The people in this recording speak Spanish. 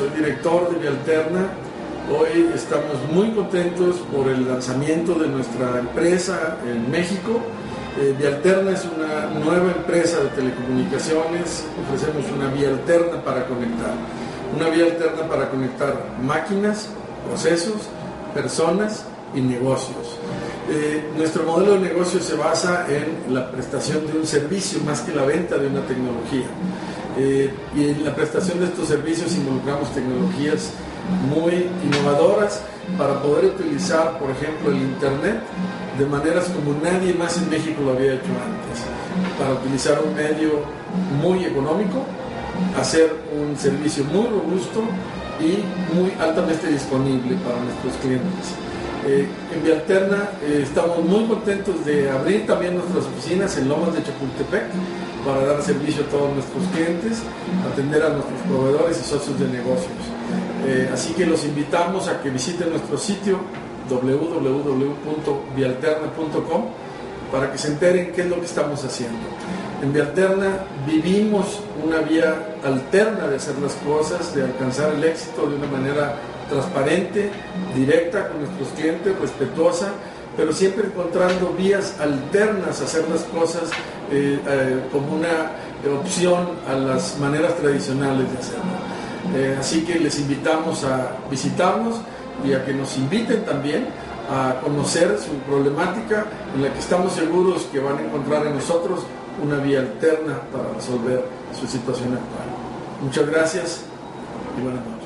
soy director de Vialterna. Hoy estamos muy contentos por el lanzamiento de nuestra empresa en México. Vialterna es una nueva empresa de telecomunicaciones. Ofrecemos una vía alterna para conectar. Una vía alterna para conectar máquinas, procesos, personas y negocios. Nuestro modelo de negocio se basa en la prestación de un servicio más que la venta de una tecnología. Y en la prestación de estos servicios involucramos tecnologías muy innovadoras para poder utilizar, por ejemplo, el Internet de maneras como nadie más en México lo había hecho antes, para utilizar un medio muy económico, hacer un servicio muy robusto y muy altamente disponible para nuestros clientes. En Vialterna estamos muy contentos de abrir también nuestras oficinas en Lomas de Chapultepec para dar servicio a todos nuestros clientes, atender a nuestros proveedores y socios de negocios. Así que los invitamos a que visiten nuestro sitio www.vialterna.com para que se enteren qué es lo que estamos haciendo. En Vialterna vivimos una vía alterna de hacer las cosas, de alcanzar el éxito de una manera transparente, directa con nuestros clientes, respetuosa, pero siempre encontrando vías alternas a hacer las cosas como una opción a las maneras tradicionales de hacerlo. Así que les invitamos a visitarnos y a que nos inviten también a conocer su problemática, en la que estamos seguros que van a encontrar en nosotros una vía alterna para resolver su situación actual. Muchas gracias y buenas noches.